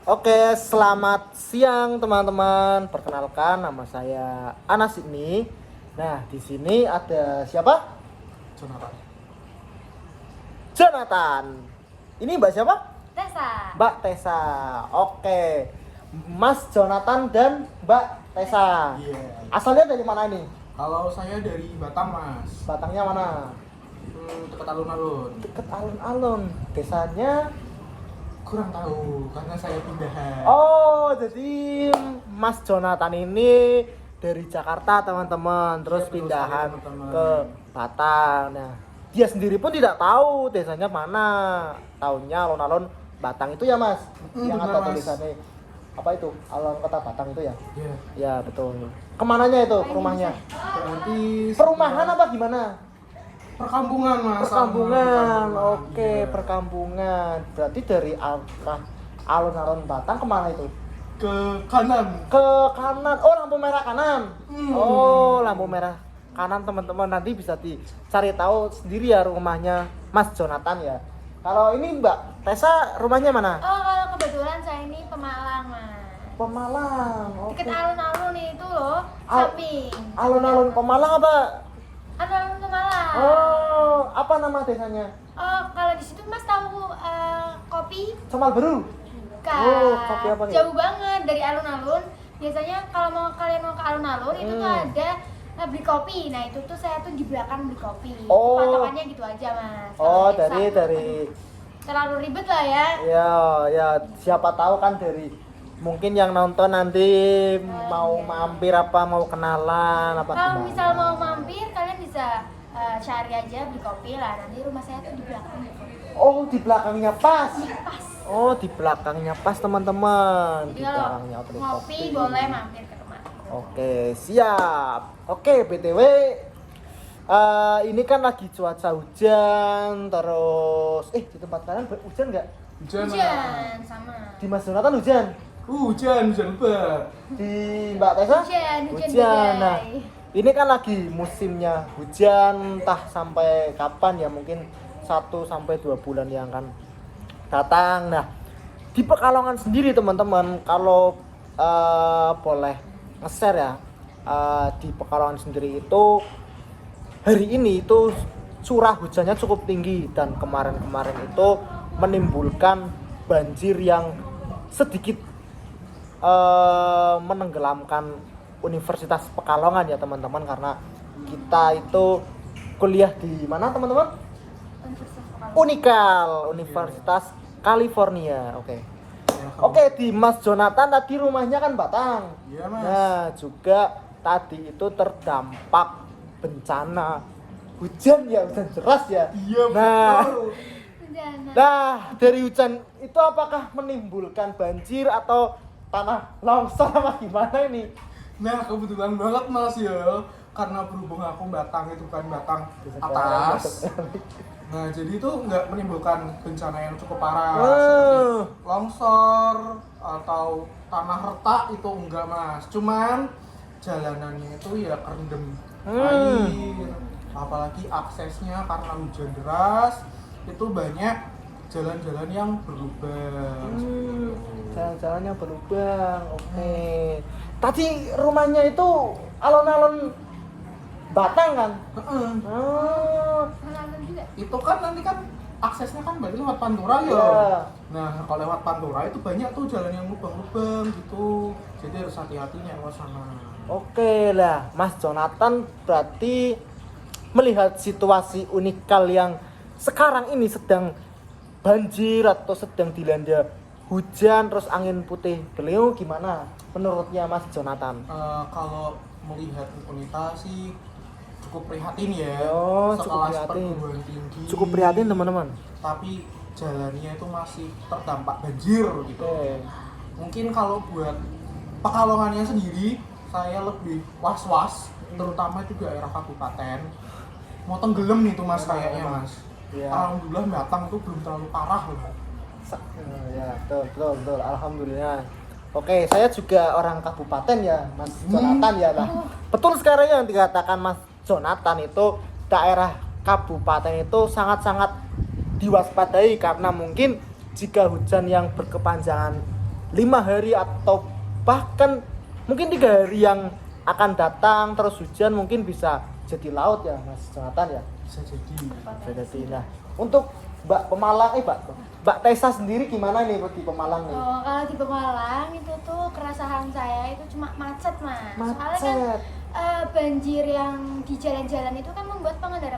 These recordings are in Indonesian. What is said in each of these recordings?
Oke, selamat siang teman-teman. Perkenalkan, nama saya Anas ini. Nah, di sini ada siapa? Jonathan. Jonathan. Ini Mbak siapa? Tessa. Mbak Tessa. Oke, Mas Jonathan dan Mbak Tessa. Iya. Asalnya dari mana ini? Kalau saya dari Batam, Mas. Batangnya mana? Dekat alun-alun. Deket alun-alun. Desanya. Kurang tahu karena saya pindahan. Oh, jadi Mas Jonathan ini dari Jakarta teman-teman, terus Iya, betul pindahan sekali, teman-teman. ke Batam. Nah, dia sendiri pun tidak tahu desanya mana. Taunya alun-alun Batang itu ya Mas, yang benar, ada Mas. tulisannya apa itu? Alun Kota Batang itu ya? Iya. Ya betul. Kemananya itu rumahnya? Berarti Perumahan apa gimana? perkampungan, Mas. Perkampungan. Perkampungan, Oke, iya. perkampungan. Berarti dari arah alun-alun Batang kemana itu? Ke kanan. Ke kanan. Oh, lampu merah kanan. Oh, lampu merah kanan teman-teman, nanti bisa dicari tahu sendiri ya rumahnya Mas Jonathan ya. Kalau ini Mbak Tessa rumahnya mana? Oh, kalau kebetulan saya ini Pemalang, Mas. Pemalang. Oke. Deket alun-alun itu loh, Al- samping. Alun-alun Pemalang apa? Alun-alun Pemalang. Oh, apa nama desanya? Oh, kalau di situ Mas tahu kopi? Semal Beru. Bukan. Oh, kopi apa nih? Jauh banget dari alun-alun. Biasanya kalau kalian mau ke alun-alun itu tuh ada beli kopi. Nah, itu tuh saya tuh di belakang beli kopi. Oh. Patokannya gitu aja, Mas. Oh, Kalau desa tuh, dari aduh, terlalu ribet lah ya. ya siapa tahu kan dari mungkin yang nonton nanti mau iya. mampir apa mau kenalan apa Kalau gimana. misal mau mampir, kalian bisa cari aja beli kopi lah. Nanti rumah saya tuh di belakang. Oh, di belakangnya pas. Pas. Oh, di belakangnya pas teman-teman. Di Jadi kalau belakangnya beli ngopi boleh mampir ke rumah. Oke, siap. Oke, BTW ini kan lagi cuaca hujan terus di tempat kalian hujan nggak? Hujan. Hujan sama. Di Mas Jonathan hujan? Hujan lebat. Di Mbak Tessa? Hujan Hujan. Nah, badai. ini kan lagi musimnya hujan, entah sampai kapan ya, mungkin 1 sampai 2 bulan yang akan datang. Nah, di Pekalongan sendiri teman-teman, kalau boleh nge-share ya, di Pekalongan sendiri itu hari ini itu curah hujannya cukup tinggi dan kemarin-kemarin itu menimbulkan banjir yang sedikit menenggelamkan Universitas Pekalongan ya teman-teman, karena kita itu kuliah di mana teman-teman? Universitas Pekalongan. Unikal, Universitas California. Oke. Ya, kalau- Oke, di Mas Jonathan tadi rumahnya kan Batang. Iya, Mas. Nah, juga tadi itu terdampak bencana hujan ya, hujan deras ya. Iya, Nah, betul. Hujan. nah, dari hujan itu apakah menimbulkan banjir atau tanah longsor apa gimana ini? Nah, kebetulan banget, Mas ya. Karena berhubung aku Batang itu kan Batang atas. Nah, jadi itu nggak menimbulkan bencana yang cukup parah seperti longsor atau tanah retak, itu enggak, Mas. Cuman jalanannya itu ya kerendam air, apalagi aksesnya karena hujan deras itu banyak jalan-jalan yang berlubang. Jalan-jalan yang berlubang. Oke. Tadi rumahnya itu alun-alun Batang kan? Heeh. Oh. Alun-alun juga. Itu kan nanti kan aksesnya kan berarti lewat Pantura ya. Iya. Nah, kalau lewat Pantura itu banyak tuh jalan yang lubang-lubang gitu. Jadi harus hati-hati lewat sana. Oke lah, Mas Jonathan berarti melihat situasi unikal yang sekarang ini sedang banjir atau sedang dilanda hujan terus angin putih beliau, gimana menurutnya Mas Jonathan? Kalau melihat Unita sih cukup prihatin ya. Oh, cukup Sekelas prihatin. perguruan tinggi. Cukup prihatin teman-teman. Tapi jalannya itu masih terdampak banjir gitu. Oke. Mungkin kalau buat Pekalongannya sendiri, saya lebih was-was, terutama di daerah kabupaten. Mau tenggelam nih tuh, Mas, kayaknya, Mas. Iya. Alhamdulillah Batang tuh belum terlalu parah loh. Ya, betul. Alhamdulillah. Oke, saya juga orang kabupaten ya, Mas Jonathan ya lah. Betul sekarang yang dikatakan Mas Jonathan itu daerah kabupaten itu sangat-sangat diwaspadai karena mungkin jika hujan yang berkepanjangan 5 hari atau bahkan mungkin 3 hari yang akan datang terus hujan mungkin bisa jadi laut ya Mas Jonathan ya. Bisa jadi. Bisa jadi. Nah, untuk Mbak Tessa sendiri gimana nih di Pemalang nih? Oh, kalau di Pemalang itu tuh keresahan saya itu cuma macet, Mas. Soalnya kan Macet. banjir yang di jalan-jalan itu kan membuat pengendara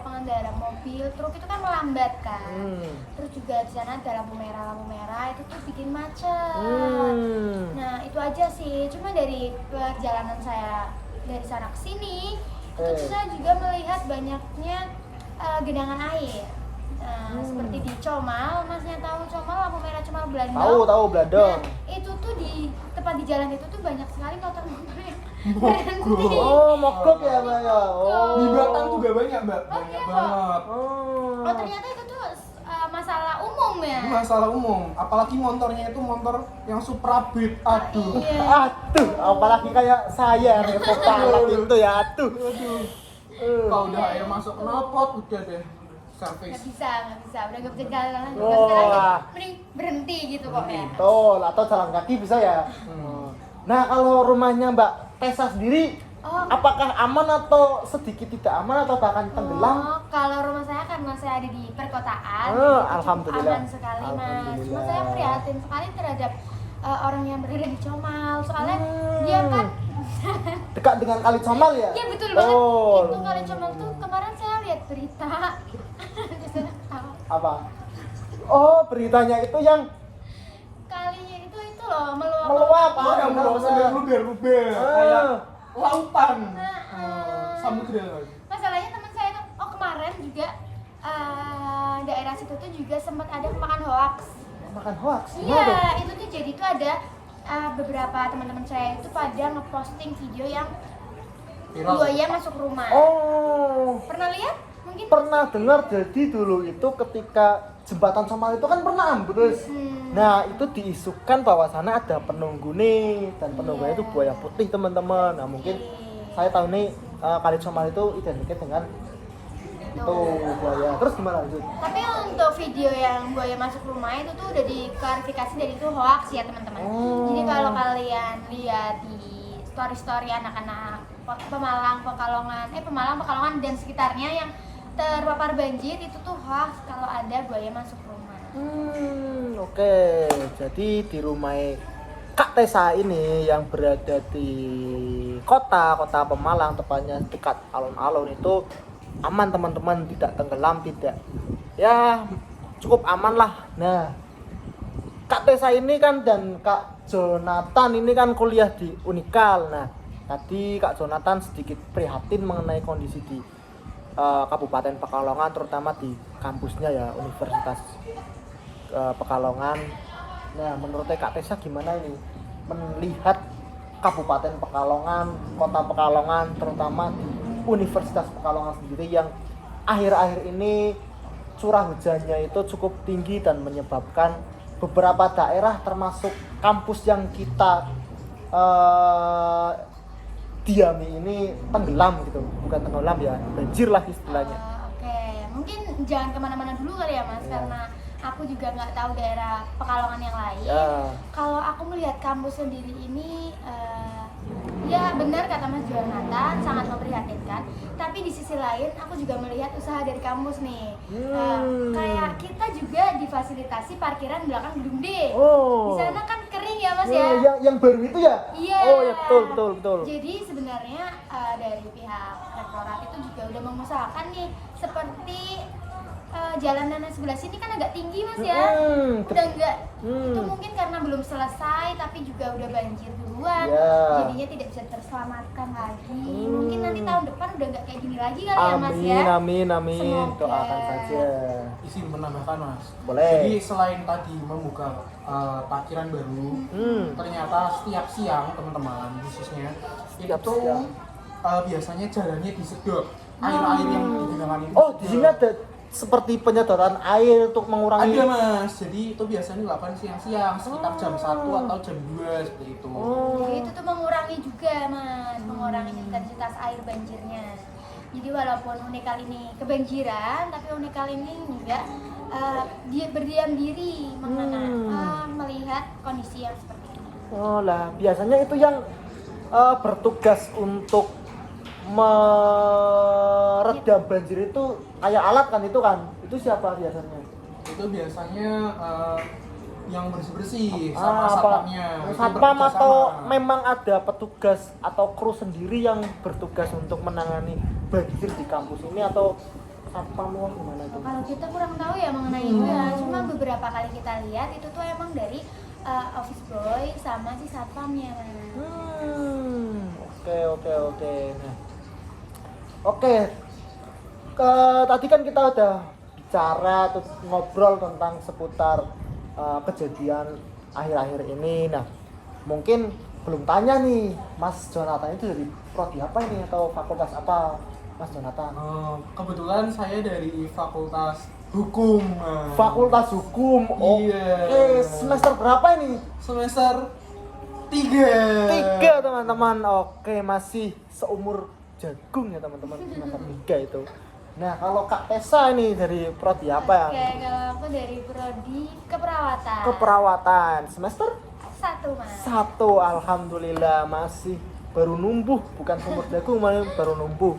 mobil, truk itu kan melambat kan. Terus juga di sana ada lampu merah itu tuh bikin macet. Nah, itu aja sih. Cuma dari perjalanan saya dari sana ke sini, itu tuh saya juga melihat banyaknya genangan air. Nah, seperti di Comal, Masnya tahu Comal, lampu merah Comal Blandong. Tahu Blandong. Nah, itu tuh di tepat di jalan itu tuh banyak sekali motor berhenti. Oh, mogok ya, Mbak ya. Oh. Di Batang juga banyak, Mbak. Oh, Banyak iya, banget. Oh, ternyata itu tuh masalah umum ya. Ini masalah umum, apalagi motornya itu motor yang Supra Beat. Aduh. Iya. Aduh, apalagi kayak saya repot banget itu ya. Aduh. Kalau udah air masuk knalpot udah deh Nggak servis. bisa, udah nggak bisa jalan lagi. Wah. Mending berhenti gitu kok ya. Betul, atau jalan kaki bisa ya. Nah, kalau rumahnya Mbak Tessa sendiri apakah aman atau sedikit tidak aman atau bahkan tenggelam? Oh, kalau rumah saya karena saya ada di perkotaan, Oh, itu cukup alhamdulillah. aman sekali Mas. Cuma Alhamdulillah. saya prihatin sekali terhadap orang yang berada di Comal, soalnya dia kan Dekat dengan Kali Comal ya? iya betul banget. Oh. Itu Kali Comal tuh kemarin saya lihat berita. Apa? Oh, beritanya itu yang Kalinya itu loh meluap. meluap. Oh, yang mau sambil luber-luber kayak lautan. Samudra. Masalahnya teman saya tuh, kemarin juga daerah situ tuh juga sempat ada kemakan hoax. Makan hoax. Iya, itu tuh jadi tuh ada beberapa teman-teman saya itu pada ngeposting video yang Viral. buaya masuk rumah. Oh, Pernah lihat? Mungkin pernah dengar. Jadi dulu itu ketika jembatan Comal itu kan pernah ambrus. Nah, itu diisukan bahwa sana ada penunggu nih, dan penunggunya itu buaya putih teman-teman. Nah, mungkin saya tahu nih Kali Comal itu identik dengan itu buaya. Terus gimana lanjut? Tapi untuk video yang buaya masuk rumah itu tuh udah diklarifikasi dari itu hoax ya teman-teman. Jadi kalau kalian lihat di story-story anak-anak Pemalang, Pekalongan dan sekitarnya yang terpapar banjir itu tuh hoax kalau ada buaya masuk rumah. Oke. Jadi di rumah Kak Tessa ini yang berada di kota Pemalang, tepatnya dekat alun-alun itu aman teman-teman, tidak tenggelam, tidak ya cukup aman lah. Nah, Kak Tessa ini kan dan Kak Jonathan ini kan kuliah di Unikal. Nah, tadi Kak Jonathan sedikit prihatin mengenai kondisi di Kabupaten Pekalongan, terutama di kampusnya ya Universitas Pekalongan. Nah, menurut Kak Tessa gimana ini melihat Kabupaten Pekalongan, Kota Pekalongan, terutama di Universitas Pekalongan sendiri yang akhir-akhir ini curah hujannya itu cukup tinggi dan menyebabkan beberapa daerah termasuk kampus yang kita diami ini tenggelam gitu, bukan tenggelam ya, banjir lah istilahnya. Oke, mungkin jangan kemana-mana dulu kali ya Mas, karena aku juga nggak tahu daerah Pekalongan yang lain. Kalau aku melihat kampus sendiri ini, ya benar kata Mas Jonathan, sangat memprihatinkan. Tapi di sisi lain, aku juga melihat usaha dari kampus nih. Kayak kita juga difasilitasi parkiran belakang gedung D. Di sana kan kering ya Mas ya. Yang baru itu ya? Iya. Oh ya betul. Jadi sebenarnya dari pihak rektorat itu juga udah mengusahakan nih, seperti jalanan sebelah sini kan agak tinggi Mas ya. Udah enggak itu mungkin karena belum selesai tapi juga udah banjir duluan. Jadinya tidak bisa terselamatkan lagi. Mungkin nanti tahun depan udah enggak kayak gini lagi kali ya Mas ya. Amin. Semoga. Doakan saja. Izin menambahkan Mas. Boleh. Jadi selain tadi membuka parkiran baru, ternyata setiap siang teman-teman khususnya Setiap itu siang. Biasanya jalannya disedot air-air yang digunakan itu. Oh, di sini ada seperti penyedotan air untuk mengurangi. Ada Mas, jadi itu biasanya dilakukan siang-siang sekitar jam 1 atau jam 2 seperti itu. Jadi itu tuh mengurangi juga Mas, mengurangi intensitas air banjirnya. Jadi walaupun Unikal ini kebanjiran, tapi Unikal ini juga dia berdiam diri melihat kondisi yang seperti ini. Oh lah, biasanya itu yang bertugas untuk meredam banjir itu kayak alat kan itu kan? Itu siapa biasanya? Itu biasanya yang bersih-bersih apa? sama satpamnya. Itu Satpam bekerja atau sama. memang ada petugas atau kru sendiri yang bertugas untuk menangani banjir di kampus ini atau satpam wah gimana itu? Kalau kita kurang tahu ya mengenai itu ya, cuma beberapa kali kita lihat itu tuh emang dari office boy sama si satpamnya. Oke. Nah, oke. Tadi kan kita udah bicara terus ngobrol tentang seputar kejadian akhir-akhir ini. Nah, mungkin belum tanya nih, Mas Jonathan itu dari prodi apa ini atau fakultas apa, Mas Jonathan? Kebetulan saya dari Fakultas Hukum. Fakultas Hukum. Iya. Oke, semester berapa ini? Semester 3. 3 teman-teman. Oke, masih seumur jagung ya teman-teman, semester 3 itu. Nah, kalau Kak Tessa ini dari prodi apa ya? Oke, kalau aku dari prodi keperawatan. Keperawatan. Semester 1, Mas. 1. Alhamdulillah masih baru numbuh, bukan seumur jagung malah baru numbuh.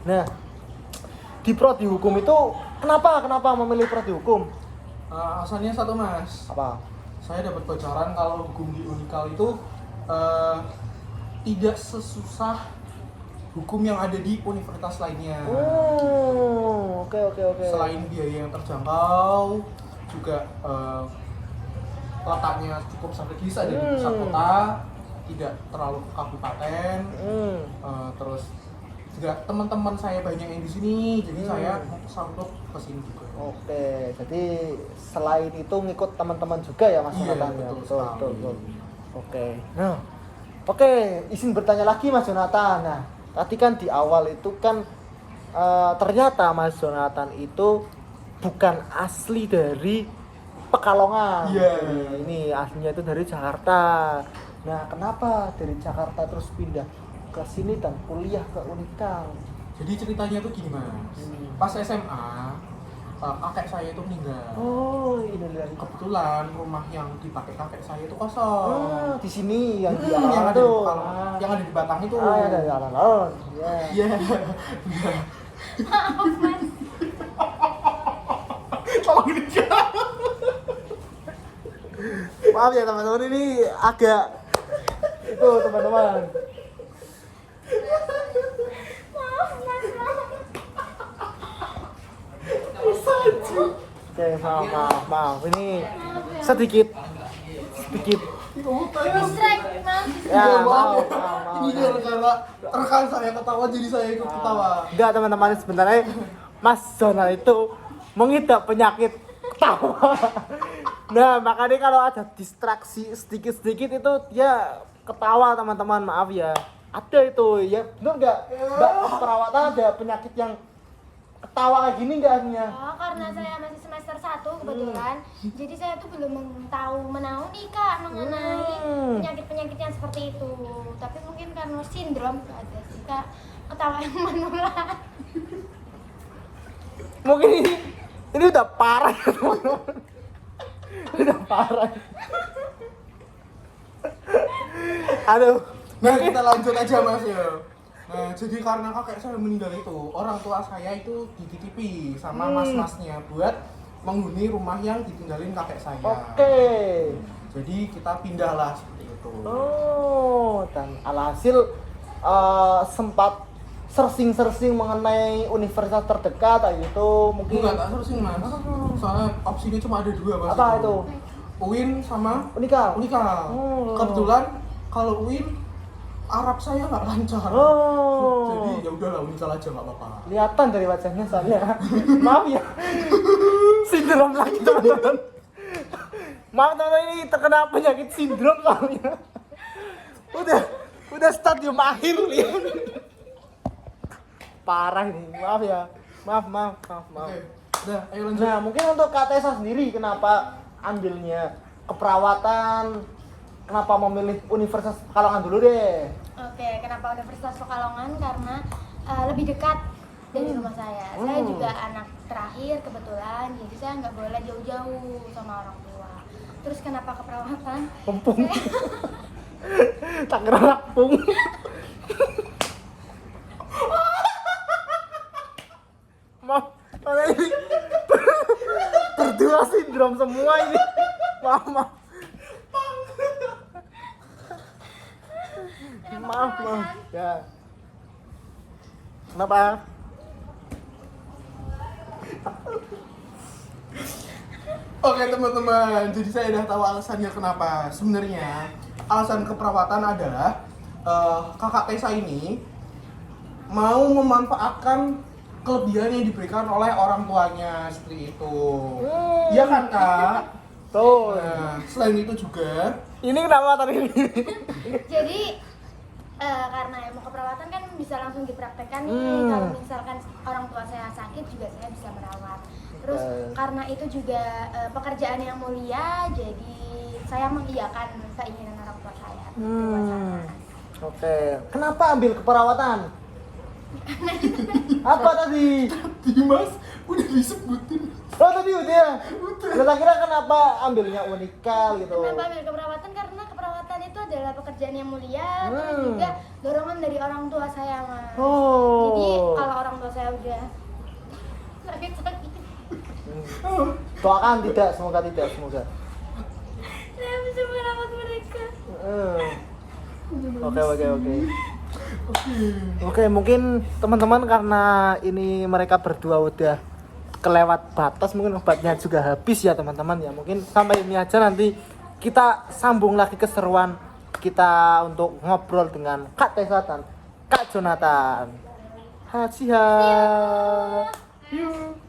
Nah, di prodi hukum itu kenapa memilih prodi hukum? Alasannya satu, Mas. Apa? Saya dapat bocoran kalau hukum di Unikal itu tidak sesusah hukum yang ada di universitas lainnya. Oke. Selain biaya yang terjangkau, juga letaknya cukup strategis, ada di pusat kota, tidak terlalu ke kabupaten. Terus juga teman-teman saya banyak yang di sini, jadi saya memutuskan untuk kesini juga. Oke, jadi selain itu ngikut teman-teman juga ya Mas Iya, Jonathan ya? betul. Oke. Nah, izin bertanya lagi Mas Jonathan. Nah, tadi kan di awal itu kan ternyata Mas Jonathan itu bukan asli dari Pekalongan. Iya. Ini aslinya itu dari Jakarta. Nah, kenapa dari Jakarta terus pindah ke sini dan kuliah ke Unikal? Jadi ceritanya tuh gini, Mas. Pas SMA, kakek saya itu meninggal. Oh, ini dari Kebetulan rumah yang dipakai kakek saya itu kosong. di sini yang di yang awal ada di tuh. Pekalongan, yang ada di Batang itu. Yang ada di alun-alun. Ya. Iya. Maaf, Mas. Tolong dijawab. Maaf ya teman-teman, ini agak itu teman-teman. Maaf, Mas. Oke, maaf. Ini sedikit Distract, Mas. ya, Iya, maaf. Ini gara-gara rekan saya ketawa, jadi saya ikut ketawa. Enggak teman-teman, sebenarnya Mas Jonathan itu mengidap penyakit ketawa. Nah, makanya kalau ada distraksi sedikit-sedikit itu dia ketawa teman-teman, maaf ya. Ada itu ya, benar nggak? Mbak perawatan ada penyakit yang ketawa kayak gini nggak aslinya? Oh, karena saya masih semester 1 kebetulan. Jadi saya tuh belum menahu nih Kak mengenai penyakit-penyakit yang seperti itu. Tapi mungkin karena sindrom ada sih Kak, ketawa yang menular. Mungkin ini udah parah ya teman-teman. Udah parah. Aduh. Nah, kita lanjut aja, Mas ya. Nah, jadi karena kakek saya meninggal itu, orang tua saya itu dititipi sama mas-masnya buat menghuni rumah yang ditinggalin kakek saya. Oke. Jadi kita pindahlah seperti itu. Oh, dan alhasil sempat searching mengenai universitas terdekat kayak gitu mungkin. Enggak, tak searching, Mas. Soalnya opsinya cuma ada 2, Mas. Apa itu? UIN sama Unikal. Unikal. Kebetulan kalau UIN Arab saya nggak lancar. Oh. Jadi ya udahlah Unikal aja nggak apa-apa. Kelihatan dari wajahnya soalnya. Maaf ya. Sindrom lagi teman-teman. Maaf teman-teman, ini terkena penyakit sindrom soalnya. Udah stadium akhir lihat. Parah ini. Maaf ya. Maaf. Oke. Udah, ayo lanjut. Nah, mungkin untuk Kak Tessa sendiri kenapa ambilnya keperawatan? Kenapa memilih Universitas Pekalongan dulu deh? Oke, kenapa Universitas Pekalongan? Karena lebih dekat dari rumah saya. Saya juga anak terakhir kebetulan, jadi saya nggak boleh jauh-jauh sama orang tua. Terus kenapa keperawatan? Mumpung Tak kira lapung. Maaf, ini berdua sindrom semua ini. Maaf, maaf. Maaf, maaf. Ya. Kenapa? Oke teman-teman, jadi saya udah tahu alasannya kenapa. Sebenarnya alasan keperawatan adalah kakak Tessa ini mau memanfaatkan kelebihan yang diberikan oleh orang tuanya seperti itu. Iya kan kak? Tuh. Nah, selain itu juga Ini kenapa tadi ini? Jadi karena ilmu keperawatan kan bisa langsung dipraktekkan nih. Kalau misalkan orang tua saya sakit juga saya bisa merawat. Terus karena itu juga pekerjaan yang mulia, jadi saya mengiyakan keinginan orang tua saya. Oke. Kenapa ambil keperawatan? Apa tadi? Dimas udah disebutin. Oh tadi udah. Kita kira kenapa ambilnya unikal gitu. Kenapa ambil keperawatan? Karena keperawatan itu adalah pekerjaan yang mulia, terus juga dorongan dari orang tua saya, Mas. Oh. Jadi kalau orang tua saya udah sakit-sakit, Doakan tidak, semoga tidak, semoga. saya bisa merawat mereka. Oke. Oke, mungkin teman-teman karena ini mereka berdua udah kelewat batas, mungkin obatnya juga habis ya teman-teman ya. Mungkin sampai ini aja, nanti kita sambung lagi keseruan kita untuk ngobrol dengan Kak Tessa dan Kak Jonathan. Hasiha. Yuk.